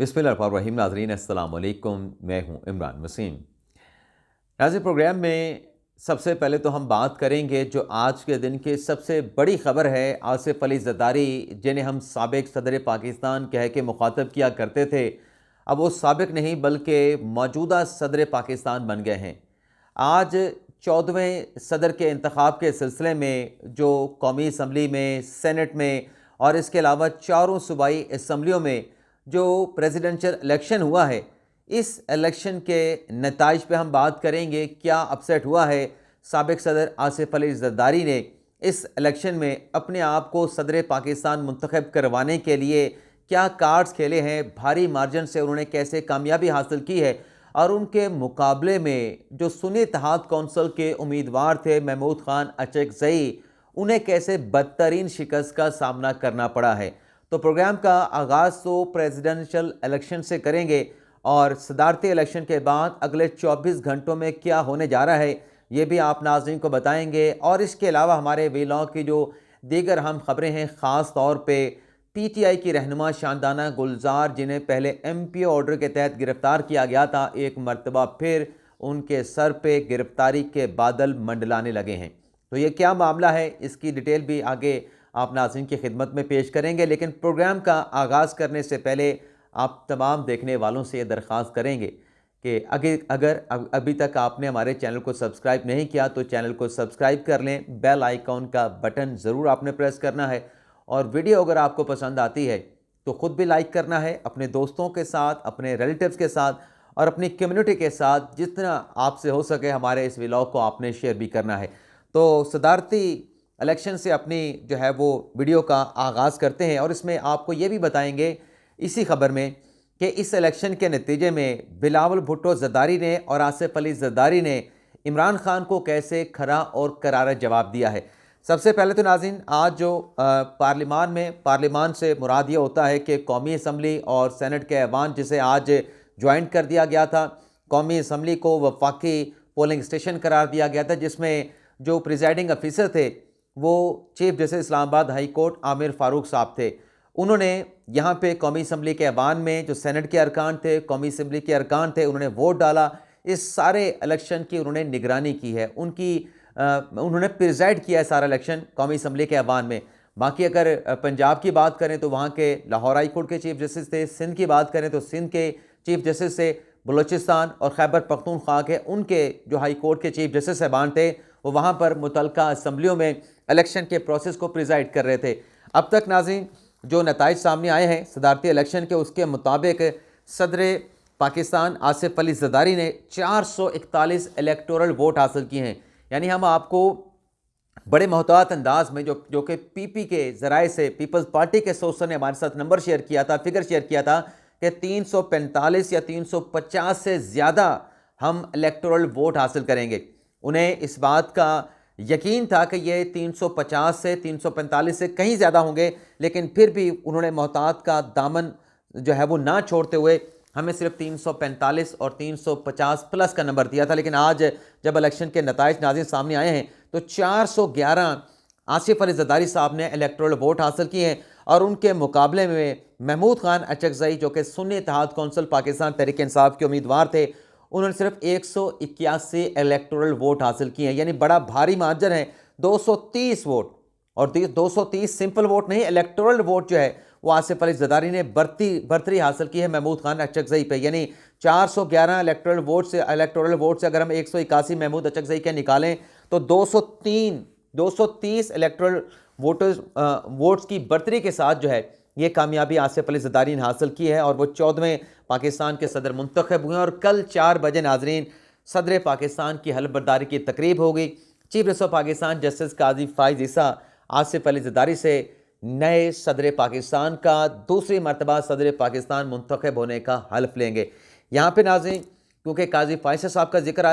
बिस्मिल्लाहिर्रहमानिर्रहीम। नाज़रीन अस्सलाम वालेकुम, मैं हूँ इमरान वसीम। नाज़रीन, प्रोग्राम में सबसे पहले तो हम बात करेंगे जो आज के दिन की सबसे बड़ी ख़बर है। आसिफ अली ज़रदारी, जिन्हें हम साबिक़ सदर पाकिस्तान कह के मुखातब किया करते थे, अब वो साबिक़ नहीं बल्कि मौजूदा सदर पाकिस्तान बन गए हैं। आज 14वें सदर के इंतखाब के सिलसिले में जो कौमी असम्बली में, सेनेट में और इसके अलावा चारों सूबाई असम्बलियों में जो प्रेसिडेंशियल इलेक्शन हुआ है, इस इलेक्शन के नताइज पे हम बात करेंगे। क्या अपसेट हुआ है? साबिक़ सदर आसिफ अली ज़रदारी ने इस इलेक्शन में अपने आप को सदर पाकिस्तान मुंतखब करवाने के लिए क्या कार्ड्स खेले हैं? भारी मार्जिन से उन्होंने कैसे कामयाबी हासिल की है? और उनके मुकाबले में जो सुन्नी इत्तेहाद कौंसिल के उम्मीदवार थे महमूद खान अचकज़ई, उन्हें कैसे बदतरीन शिकस्त का सामना करना पड़ा है। तो प्रोग्राम का आगाज़ तो प्रेसिडेंशियल इलेक्शन से करेंगे और सदारती इलेक्शन के बाद अगले 24 घंटों में क्या होने जा रहा है, ये भी आप नाज़रीन को बताएंगे। और इसके अलावा हमारे वीलॉग की जो दीगर हम खबरें हैं, ख़ास तौर पे पीटीआई की रहनुमा शानदाना गुलजार, जिन्हें पहले एमपीओ ऑर्डर के तहत गिरफ्तार किया गया था, एक मरतबा फिर उनके सर पे गिरफ्तारी के बादल मंडलाने लगे हैं। तो ये क्या मामला है, इसकी डिटेल भी आगे आप नाज़रीन की खिदमत में पेश करेंगे। लेकिन प्रोग्राम का आगाज़ करने से पहले आप तमाम देखने वालों से ये दरख्वास्त करेंगे कि अगर अभी तक आपने हमारे चैनल को सब्सक्राइब नहीं किया तो चैनल को सब्सक्राइब कर लें। बेल आइकॉन का बटन ज़रूर आपने प्रेस करना है और वीडियो अगर आपको पसंद आती है तो ख़ुद भी लाइक करना है, अपने दोस्तों के साथ, अपने रिलेटिव्स के साथ और अपनी कम्युनिटी के साथ जितना आपसे हो सके हमारे इस व्लॉग को आपने शेयर भी करना है। तो सदारती इलेक्शन से अपनी जो है वो वीडियो का आगाज़ करते हैं और इसमें आपको ये भी बताएंगे इसी खबर में कि इस इलेक्शन के नतीजे में बिलावल भुट्टो ज़रदारी ने और आसिफ अली ज़रदारी ने इमरान खान को कैसे खरा और करारा जवाब दिया है। सबसे पहले तो नाज़रीन, आज जो पार्लियामान से मुराद ये होता है कि कौमी असम्बली और सेनेट के ऐवान, जिसे आज ज्वाइंट कर दिया गया था। कौमी असम्बली को वफाकी पोलिंग स्टेशन करार दिया गया था, जिसमें जो प्रिजाइडिंग अफिसर थे वो chief justice Islamabad high court Aamir Farooq साहब थे। उन्होंने यहाँ पे कौमी असम्बली के ऐवान में जो सेनेट के अरकान थे, कौमी असम्बली के अरकान थे, उन्होंने वोट डाला। इस सारे इलेक्शन की उन्होंने निगरानी की है, उन्होंने प्रिजाइड किया है सारा इलेक्शन कौमी असम्बली के ऐवान में। बाकी अगर पंजाब की बात करें तो वहाँ के लाहौर हाई कोर्ट के चीफ जस्टिस थे। सिंध की बात करें तो सिंध के चीफ जस्टिस थे। बलूचिस्तान और खैबर पख्तूनख्वा के उनके जो हाई कोर्ट के चीफ जस्टिस साहबान थे वो वहाँ पर मुतलका असम्बलियों में इलेक्शन के प्रोसेस को प्रिजाइड कर रहे थे। अब तक नाज़रीन जो नताइज सामने आए हैं सदारती इलेक्शन के, उसके मुताबिक सदर पाकिस्तान आसिफ अली ज़रदारी ने 441 इलेक्टोरल वोट हासिल किए हैं। यानी हम आपको बड़े मोहतात अंदाज में जो कि पीपी के ज़राए से पीपल्स पार्टी के सोर्स ने हमारे साथ नंबर शेयर किया था, फिगर शेयर किया था कि 345 या 350 से ज़्यादा हम इलेक्टोरल वोट हासिल करेंगे। उन्हें इस बात का यकीन था कि ये 350 से 345 से कहीं ज़्यादा होंगे, लेकिन फिर भी उन्होंने मोहतात का दामन जो है वो ना छोड़ते हुए हमें सिर्फ 345 और 350 प्लस का नंबर दिया था। लेकिन आज जब इलेक्शन के नताइज नाज़रीन सामने आए हैं तो 411 आसिफ अली ज़रदारी साहब ने इलेक्टोरल वोट हासिल किए हैं और उनके मुकाबले में महमूद खान अचकज़ई, जो कि सुन्नी इत्तेहाद कौंसिल पाकिस्तान तहरीक इंसाफ के उम्मीदवार थे, उन्होंने सिर्फ 181 इलेक्टोरल वोट हासिल किए हैं। यानी बड़ा भारी मार्जिन है, 230 वोट। और 230 सिंपल वोट नहीं, इलेक्टोरल वोट जो है वो आसिफ अली ज़रदारी ने बर्तरी हासिल की है महमूद खान अचकज़ई पे। यानी 411 इलेक्टोरल वोट से अगर हम 181 महमूद अचकज़ई के निकालें तो 230 इलेक्टोरल वोट्स की बर्तरी के साथ जो है ये कामयाबी आसिफ अली ज़रदारी ने हासिल की है और वो 14वें पाकिस्तान के सदर मुंतखब हुए हैं। और कल 4 बजे नाजरीन सदर पाकिस्तान की हलफबरदारी की तकरीब होगी। Chief justice of Pakistan justice Qazi Faez Isa Asif Ali Zardari से नए सदर पाकिस्तान का दूसरी मरतबा सदर पाकिस्तान मुंतखब होने का हल्फ लेंगे। यहाँ पे नाज़रीन क्योंकि काजी फाइज साहब का जिक्र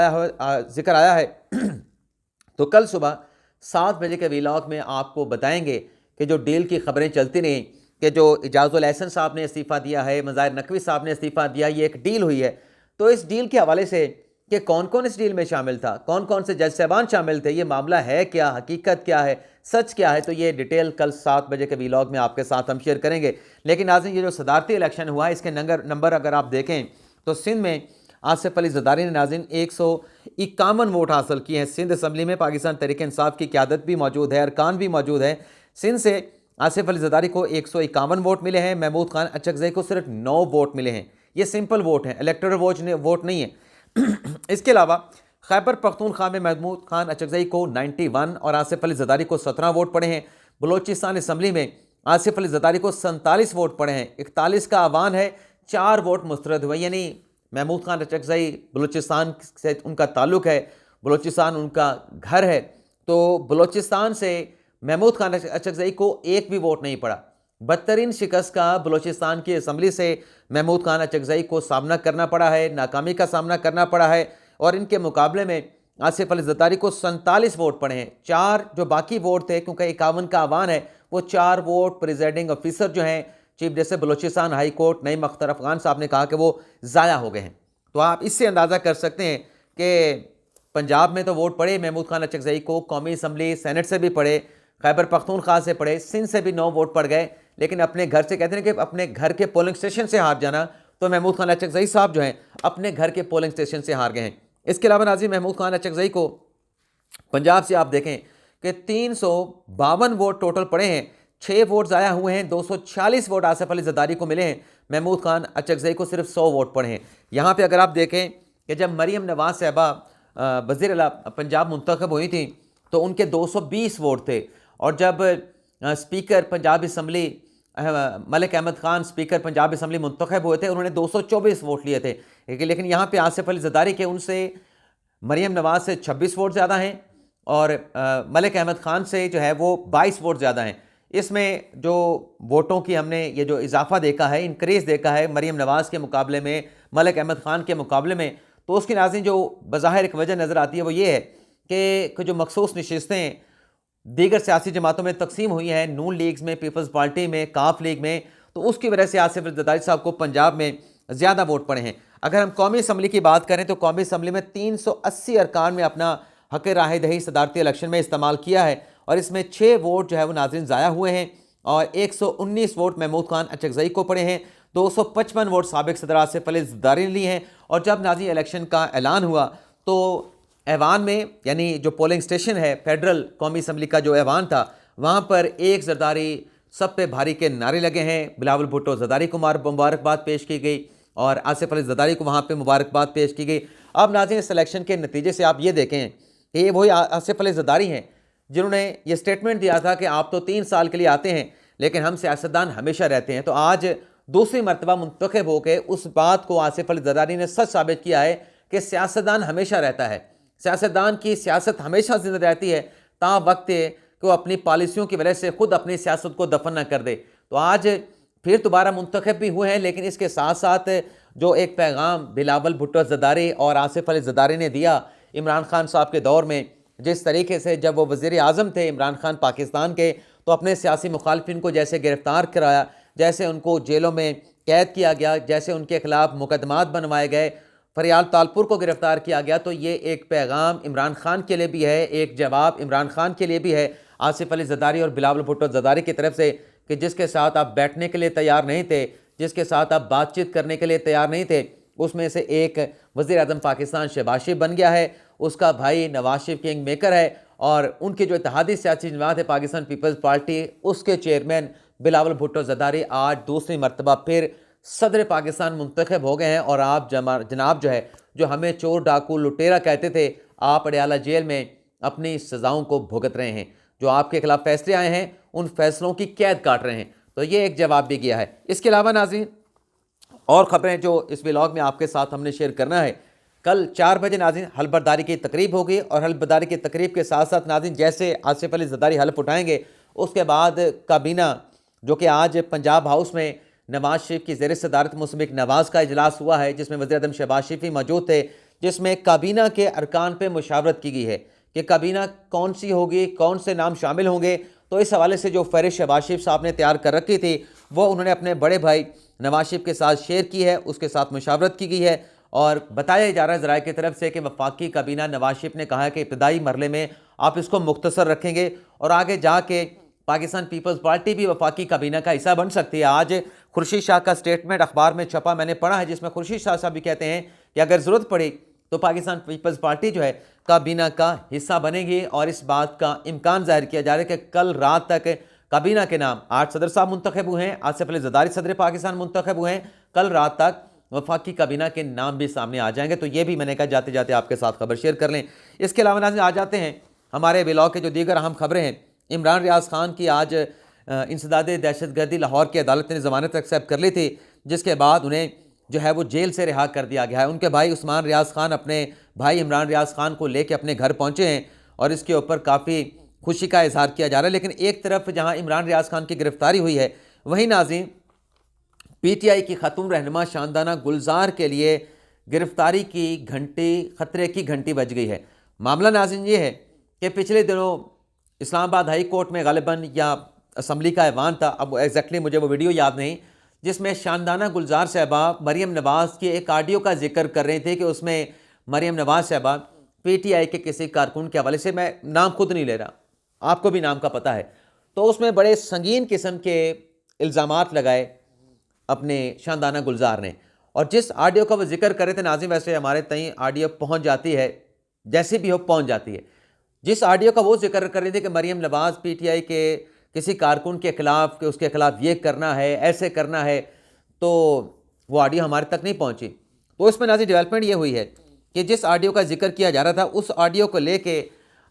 आया है तो कल सुबह 7 बजे के व्लॉग में आपको बताएंगे कि जो डील की खबरें चलती रहीं कि जो इजाज़ुल एहसन साहब ने इस्तीफ़ा दिया है, मज़ाहिर नकवी साहब ने इस्तीफ़ा दिया, ये एक डील हुई है। तो इस डील के हवाले से कि कौन कौन इस डील में शामिल था, कौन कौन से जज साहबान शामिल थे, ये मामला है क्या, हकीकत क्या है, सच क्या है, तो ये डिटेल कल 7 बजे के वीलॉग में आपके साथ हम शेयर करेंगे। लेकिन नाज़रीन, ये जो सदारती इलेक्शन हुआ है, इसके नंबर अगर आप देखें तो सिंध में आसिफ अली ज़रदारी ने नाज़रीन 151 वोट हासिल किए हैं। सिंध असम्बली में पाकिस्तान तहरीक इंसाफ की क़यादत भी मौजूद है, अरकान भी मौजूद है। सिंध से आसिफ अली ज़रदारी को 151 वोट मिले हैं, महमूद खान अचकज़ई को सिर्फ 9 वोट मिले हैं। ये सिंपल वोट हैं, इलेक्टोरल वोट नहीं है। इसके अलावा खैबर पख्तूनख्वा में महमूद खान अचकज़ई को 91 और आसिफ अली ज़रदारी को 17 वोट पड़े हैं। बलोचिस्तान असम्बली में आसिफ अली ज़रदारी को 47 वोट पड़े हैं, 41 का आवान है, 4 वोट मुस्तरद हुए। यानी महमूद खान अचकज़ई बलूचिस्तान से उनका ताल्लुक़ है, बलूचिस्तान उनका घर है, तो बलूचिस्तान से महमूद खान अचकज़ई को एक भी वोट नहीं पड़ा। बदतरीन शिकस्त का बलूचिस्तान की असम्बली से महमूद खान अचकज़ई को सामना करना पड़ा है, नाकामी का सामना करना पड़ा है। और इनके मुकाबले में आसिफ अली ज़रदारी को 47 वोट पड़े हैं। 4 जो बाकी वोट थे, क्योंकि 51 का आवान है, वो 4 वोट प्रिजाइडिंग ऑफिसर जो हैं chief justice Balochistan high court Naeem Akhtar Afghan साहब ने कहा कि वो ज़ाया हो गए हैं। तो आप इससे अंदाज़ा कर सकते हैं कि पंजाब में तो वोट पड़े महमूद खान अचकज़ई को, कौमी असम्बली सेनेट से भी पड़े, खैबर पख्तूनख्वा से पड़े, सिंध से भी 9 वोट पड़ गए। लेकिन अपने घर से, कहते हैं कि अपने घर के पोलिंग स्टेशन से हार जाना, तो महमूद खान अचकज़ई साहब जो हैं अपने घर के पोलिंग स्टेशन से हार गए हैं। इसके अलावा नाज़रीन, महमूद खान अचकज़ई को पंजाब से आप देखें कि 352 वोट टोटल पड़े हैं, 6 वोट ज़ाया हुए हैं, 240 वोट आसिफ अली ज़रदारी को मिले हैं, महमूद खान अचकज़ई को सिर्फ 100 वोट पड़े हैं। यहाँ पे अगर आप देखें कि जब मरीम नवाज़ साहबा वज़ीर आला पंजाब मुंतखब हुई थी तो उनके 220 वोट थे, और जब speaker Punjab assembly Malik Ahmad Khan speaker Punjab assembly मुंतखब हुए थे, उन्होंने 224 वोट लिए थे। लेकिन यहाँ पे आसिफ अली ज़रदारी के उनसे मरीम नवाज़ से 26 वोट ज़्यादा हैं, और मलिक अहमद ख़ान से जो है वो 22 वोट ज़्यादा हैं। इसमें जो वोटों की हमने ये जो इजाफा देखा है, इंक्रीज़ देखा है मरीम नवाज़ के मुकाबले में, मलिक अहमद ख़ान के मुकाबले में, तो उसकी नाज़रीन जो बज़ाहिर एक वजह नज़र आती है वो ये है कि जो मखसूस नशिस्तें दीगर सियासी जमातों में तकसीम हुई हैं, नून लीग्स में, पीपल्स पार्टी में, काफ लीग में, तो उसकी वजह से आसिफ अली ज़रदारी साहब को पंजाब में ज़्यादा वोट पड़े हैं। अगर हम कौमी असम्बली की बात करें तो कौमी असम्बली में 380 अरकान में अपना हक़ राय दही सदारती इलेक्शन में इस्तेमाल किया है, और इसमें 6 वोट जो है वो नाज़रीन ज़ाया हुए हैं, और 119 वोट महमूद खान अचकज़ई को पड़े हैं, 255 वोट साबिक़ सदर आसिफ अली ज़रदारी ने लिए हैं। और जब नाज़रीन इलेक्शन का ऐलान हुआ तो ऐवान में, यानी जो पोलिंग स्टेशन है फेडरल कौमी असम्बली का जो ऐवान था, वहाँ पर एक ज़रदारी सब पे भारी के नारे लगे हैं, बिलावल भुट्टो ज़रदारी को मुबारकबाद पेश की गई और आसिफ अली ज़रदारी को वहाँ पे मुबारकबाद पेश की गई। अब नाज़रीन, इस इलेक्शन के नतीजे से आप ये देखें कि ये वही आसिफ अली ज़रदारी हैं जिन्होंने ये स्टेटमेंट दिया था कि आप तो 3 साल के लिए आते हैं लेकिन हम सियासतदान हमेशा रहते हैं। तो आज दूसरी मरतबा मुंतखब होकर उस बात को आसिफ अली ज़रदारी ने सच साबित किया है कि सियासतदान हमेशा रहता है, सियासतदान की सियासत हमेशा जिंदा रहती है, ता वक्त कि वो अपनी पॉलिसियों की वजह से खुद अपनी सियासत को दफन न कर दे। तो आज फिर दोबारा मुंतखब भी हुए हैं, लेकिन इसके साथ साथ जो एक पैगाम बिलावल भुट्टो ज़रदारी और आसिफ अली ज़रदारी ने दिया इमरान खान साहब के दौर में, जिस तरीके से जब वो वज़ीर आज़म थे इमरान खान पाकिस्तान के, तो अपने सियासी मुखालफिन को जैसे गिरफ़्तार कराया, जैसे उनको जेलों में कैद किया गया, जैसे उनके खिलाफ मुकदमात बनवाए गए, फरियाल तालपुर को गिरफ़्तार किया गया, तो ये एक पैगाम इमरान खान के लिए भी है, एक जवाब इमरान खान के लिए भी है आसिफ अली ज़रदारी और बिलावल भुट्टो ज़रदारी की तरफ से, कि जिसके साथ आप बैठने के लिए तैयार नहीं थे, जिसके साथ आप बातचीत करने के लिए तैयार नहीं थे, उसमें से एक वज़ीर आज़म पाकिस्तान शहबाज शरीफ बन गया है, उसका भाई नवाज शरीफ किंग मेकर है, और उनकी जो इत्तेहादी सियासी जमात है पाकिस्तान पीपल्स पार्टी, उसके चेयरमैन बिलावल भुट्टो ज़रदारी आज दूसरी मरतबा फिर सदर पाकिस्तान मुंतखब हो गए हैं। और आप जनाब जो है, जो हमें चोर डाकू लुटेरा कहते थे, आप अडयाला जेल में अपनी सज़ाओं को भुगत रहे हैं, जो आपके खिलाफ फैसले आए हैं उन फैसलों की कैद काट रहे हैं। तो ये एक जवाब भी गया है। इसके अलावा नाज़रीन, और ख़बरें जो इस व्लॉग में आपके साथ हमने शेयर करना है, कल 4 बजे नाज़रीन हल्फबर्दारी की तकरीब होगी, और हल्फबर्दारी की तकरीब के साथ साथ नाज़रीन जैसे आसिफ अली ज़रदारी हल्फ उठाएंगे, उसके बाद काबीना, जो कि आज पंजाब हाउस में नवाज शरीफ की ज़ेर सदारत मुसमिक नवाज़ का इजलास हुआ है, जिसमें वज़ीर आज़म शहबाज शरीफ भी मौजूद थे, जिसमें काबीना के अरकान पर मुशावरत की गई है कि काबीना कौन सी होगी, कौन से नाम शामिल होंगे। तो इस हवाले से जो फहरिस्त शहबाज शरीफ साहब ने तैयार कर रखी थी, वो उन्होंने अपने बड़े भाई नवाज शरीफ के साथ शेयर की है, उसके साथ मुशावरत की गई है, और बताया जा रहा है ज़राए की तरफ से कि वफाकी काबीना नवाज शरीफ ने कहा है कि इब्तदाई मरले में आप इसको मुख्तसर रखेंगे और आगे जाके पाकिस्तान पीपल्स पार्टी भी वफाकी काबीना का हिस्सा बन सकती है। आज खुर्शीद शाह का स्टेटमेंट अखबार में छपा, मैंने पढ़ा है, जिसमें खुर्शीद शाह साहब भी कहते हैं कि अगर ज़रूरत पड़ी तो पाकिस्तान पीपल्स पार्टी जो है काबीना का हिस्सा बनेगी। और इस बात का इम्कान जाहिर किया जा रहा है कि कल रात तक काबीना के नाम, आज सदर साहब मुंतखब हुए हैं, आसिफ अली ज़रदारी सदर पाकिस्तान मुंतखब हुए हैं, कल रात तक वफाकी काबीना के नाम भी सामने आ जाएंगे। तो ये भी मैंने कहा जाते जाते आपके साथ खबर शेयर कर लें। इसके अलावा नाज़रीन आ जाते हैं हमारे ब्लॉग के जो दीगर अहम खबरें हैं। इमरान रियाज खान की आज इंसदाद दहशतगर्दी लाहौर की अदालत ने ज़मानत एक्सेप्ट कर ली थी, जिसके बाद उन्हें जो है वो जेल से रिहा कर दिया गया है। उनके भाई उस्मान रियाज खान अपने भाई इमरान रियाज खान को लेकर अपने घर पहुँचे हैं और इसके ऊपर काफ़ी खुशी का इजहार किया जा रहा है। लेकिन एक तरफ जहाँ इमरान रियाज खान की गिरफ्तारी हुई है, वहीं नाज़रीन PTI की खातून रहनुमा शानदाना गुलजार के लिए गिरफ्तारी की घंटी, खतरे की घंटी बज गई है। मामला नाज़रीन ये है कि पिछले दिनों इस्लामाबाद हाई कोर्ट में गालिबन या असम्बली का ऐवान था, अब एग्जैक्टली मुझे वो वीडियो याद नहीं, जिसमें शानदाना गुलजार साहबा मरीम नवाज़ के एक ऑडियो का जिक्र कर रहे थे कि उसमें मरीम नवाज़ साहबा PTI के किसी कारकुन के हवाले से, मैं नाम खुद नहीं ले रहा, आपको भी नाम का पता है, तो उसमें बड़े संगीन किस्म के इल्ज़ामात लगाए अपने शानदाना गुलजार ने। और जिस ऑडियो का वो जिक्र कर रहे थे नाज़रीन, वैसे हमारे तई ऑडियो पहुंच जाती है, जैसे भी हो पहुंच जाती है। जिस ऑडियो का वो जिक्र कर रहे थे कि मरीम नवाज़ PTI के किसी कारकुन के खिलाफ, कि उसके खिलाफ ये करना है, ऐसे करना है, तो वो ऑडियो हमारे तक नहीं पहुंची। तो इसमें नाज़रीन डेवलपमेंट ये हुई है कि जिस ऑडियो का जिक्र किया जा रहा था, उस ऑडियो को लेके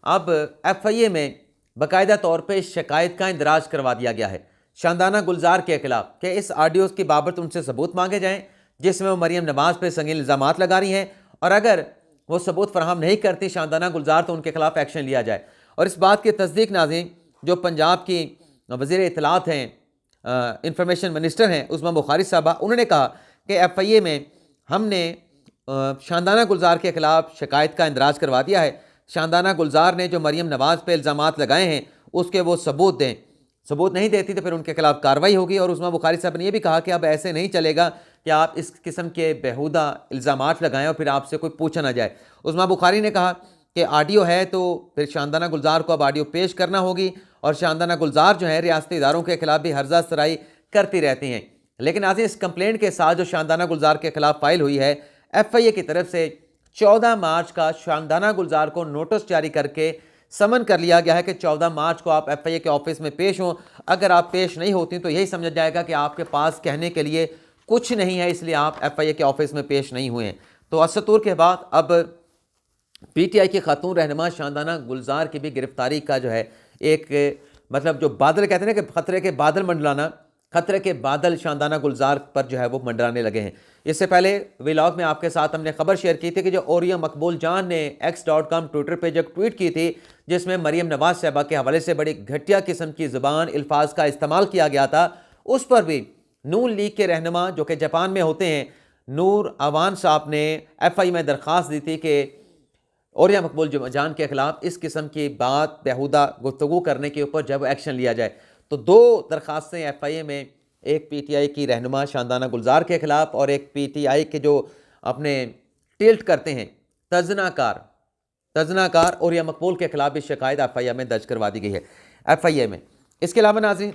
अब FIA में बाकायदा तौर पर शिकायत का इंदराज करवा दिया गया है शानदाना गुलजार के खिलाफ कि इस ऑडियो की बाबत उनसे सबूत मांगे जाएं, जिसमें वो मरीम नवाज़ पर संगीन इल्ज़ामात लगा रही हैं, और अगर वो सबूत फराहम नहीं करती शानदाना गुलजार तो उनके खिलाफ एक्शन लिया जाए। और इस बात की तस्दीक नाज़रीन जो पंजाब की वज़ीर इत्तलात हैं, इंफॉर्मेशन मिनिस्टर हैं उस्मा बुखारी साहबा, उन्होंने कहा कि FIA में हमने शानदाना गुलजार के खिलाफ शिकायत का इंदराज करवा दिया है। शानदाना गुलजार ने जो मरीम नवाज़ पे इल्ज़ामात लगाए हैं उसके वो सबूत दें, सबूत नहीं देती तो फिर उनके खिलाफ कार्रवाई होगी। और उस्मा बुखारी साहब ने यह भी कहा कि अब ऐसे नहीं चलेगा कि आप इस किस्म के बेहुदा इल्ज़ामात लगाएं और फिर आपसे कोई पूछा ना जाए। उस्मा बुखारी ने कहा कि ऑडियो है तो फिर शानदाना गुलजार को अब ऑडियो पेश करना होगी, और शानदाना गुलजार जो है रियासती इदारों के खिलाफ भी हर्जा सराई करती रहती हैं। लेकिन आज इस कंप्लेंट के साथ जो शानदाना गुलजार के खिलाफ फाइल हुई है, FIA की तरफ से 14 मार्च का शानदाना गुलजार को नोटिस जारी करके समन कर लिया गया है कि 14 मार्च को आप FIA के ऑफिस में पेश हों। अगर आप पेश नहीं होती तो यही समझा जाएगा कि आपके पास कहने के लिए कुछ नहीं है, इसलिए आप FIA के ऑफिस में पेश नहीं हुए हैं। तो असतूर के बाद अब PTI की खातून रहनुमा शानदाना गुलजार की भी गिरफ्तारी का जो है एक मतलब जो बादल कहते हैं ना कि खतरे के बादल मंडलाना, खतरे के बादल शानदाना गुलजार पर जो है वो मंडराने लगे हैं। इससे पहले व्लॉग में आपके साथ हमने खबर शेयर की थी कि जो ओरिया मकबूल जान ने x.com ट्विटर पे जो ट्वीट की थी, जिसमें मरीम नवाज साहबा के हवाले से बड़ी घटिया किस्म की ज़ुबान अल्फाज का इस्तेमाल किया गया था, उस पर भी नून लीग के रहनुमा जो कि जापान में होते हैं नूर अवान साहब ने FIA में दरख्वास्त दी थी कि ओरिया मकबूल जान के खिलाफ इस किस्म की बात बेहुदा गुफ्तगू करने के ऊपर जब एक्शन लिया जाए। तो दो दरख्वास्तें FIA में, एक PTI की रहनुमा शानदाना गुलजार के खिलाफ और एक PTI के जो अपने टिल्ट करते हैं तजनाकार ओरिया मकबूल के खिलाफ भी शिकायत FIA में दर्ज करवा दी गई है FIA में। इसके अलावा नाज़रीन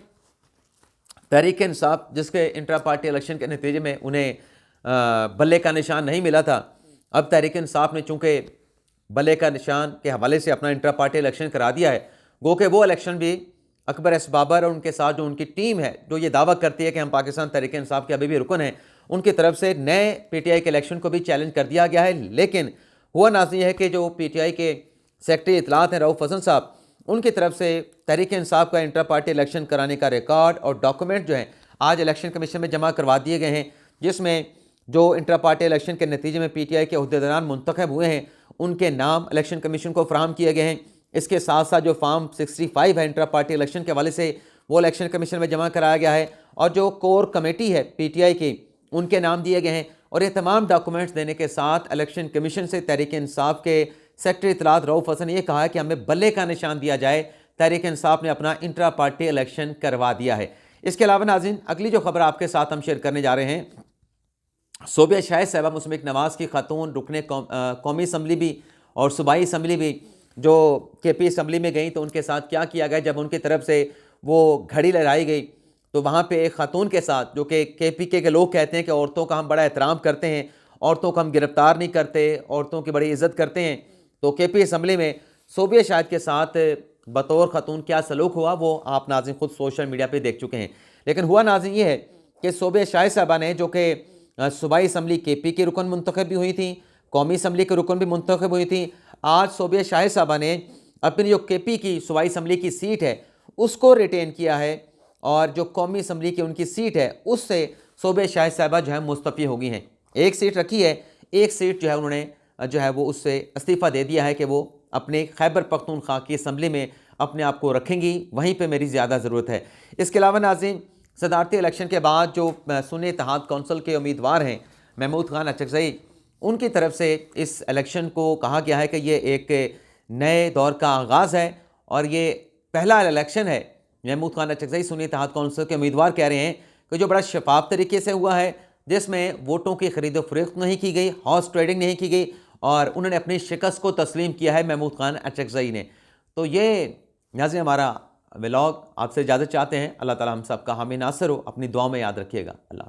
तहरीक इंसाफ, जिसके इंट्रा पार्टी इलेक्शन के नतीजे में उन्हें बल्ले का निशान नहीं मिला था, अब तहरीक इंसाफ ने चूँकि बल्ले का निशान के हवाले से अपना इंट्रा पार्टी इलेक्शन करा दिया है, गो के वो इलेक्शन भी अकबर एस बाबर और उनके साथ जो उनकी टीम है जो ये दावा करती है कि हम पाकिस्तान तहरीक इंसाफ के अभी भी रुकन हैं, उनकी तरफ से नए PTI के इलेक्शन को भी चैलेंज कर दिया गया है। लेकिन हुआ नाज़रीन यह है कि जो PTI के सेक्रेटरी इत्तलात हैं रऊफ़ हसन साहब, उनकी तरफ से तहरीक इंसाफ का इंट्रा पार्टी इलेक्शन कराने का रिकॉर्ड और डॉक्यूमेंट जो हैं आज इलेक्शन कमीशन में जमा करवा दिए गए हैं, जिसमें जो इंट्रा पार्टी इलेक्शन के नतीजे में PTI के अहदेदारान मुंतखब हुए हैं उनके नाम इलेक्शन कमीशन को फराहम किए गए हैं। इसके साथ साथ जो फॉर्म 65 है इंट्रा पार्टी इलेक्शन के हवाले से वो इलेक्शन कमीशन में जमा कराया गया है, और जो कोर कमेटी है PTI की उनके नाम दिए गए हैं। और ये तमाम डॉक्यूमेंट्स देने के साथ इलेक्शन कमीशन से तहरीक इंसाफ के सेक्रेटरी इत्तलात रऊफ़ हसन ने यह कहा है कि हमें बल्ले का निशान दिया जाए। तहरीक इंसाफ ने अपना इंट्रा पार्टी इलेक्शन करवा दिया है। इसके अलावा नाज़रीन अगली जो खबर आपके साथ हम शेयर करने जा रहे हैं, सोबिया शाहिद साहिबा मुस्लिम नवाज़ की खातून रुकने कौमी असम्बली भी और सूबाई असम्बली भी जो KP असम्बली में गई, तो उनके साथ क्या किया गया, जब उनकी तरफ से वो घड़ी लगाई गई तो वहाँ पे एक खातून के साथ, जो कि KPK के लोग कहते हैं कि औरतों का हम बड़ा एहतराम करते हैं, औरतों को हम गिरफ्तार नहीं करते, औरतों की बड़ी इज़्ज़त करते हैं, तो KP असम्बली में सोबिया शाहिद के साथ बतौर खातून क्या सलूक हुआ वो आप नाज़रीन खुद सोशल मीडिया पर देख चुके हैं। लेकिन हुआ नाज़रीन ये है कि सोबिया शाहिद साहबा ने, जो कि सूबाई असम्बली KP की रुकन मुंतखब भी हुई थी, कौमी असम्बली की रुकन भी मुंतखब हुई थी, आज सोबिया शाहिद साहबा ने अपनी जो KP की सूबाई असम्बली की सीट है उसको रिटेन किया है, और जो कौमी असम्बली की उनकी सीट है उससे सोबिया शाहिद साहबा जो है मुस्तफ़ी हो गई हैं। एक सीट रखी है, एक सीट जो है उन्होंने जो है वो उससे इस्तीफ़ा दे दिया है कि वो अपने खैबर पख्तूनख्वा की असम्बली में अपने आप को रखेंगी, वहीं पर मेरी ज़्यादा ज़रूरत है। इसके अलावा नाज़रीन, सदारती इलेक्शन के बाद जो सुन्नी इत्तेहाद कौंसिल के उम्मीदवार हैं महमूद खान अचकज़ई, उनकी तरफ से इस इलेक्शन को कहा गया है कि ये एक नए दौर का आगाज़ है और ये पहला इलेक्शन है। महमूद खान अचकज़ई सुन्नी इत्तेहाद कौंसिल के उम्मीदवार कह रहे हैं कि जो बड़ा शफाफ तरीके से हुआ है, जिसमें वोटों की खरीदो फरोख्त नहीं की गई, हॉर्स ट्रेडिंग नहीं की गई, और उन्होंने अपनी शिकस्त को तस्लीम किया है महमूद खान अचकज़ई ने। तो ये नाज़रीन हमारा व्लॉग आपसे इजाज़त चाहते हैं। अल्लाह ताला हम सब का हामी नासिर हो। अपनी दुआ में याद रखिएगा। अल्लाह।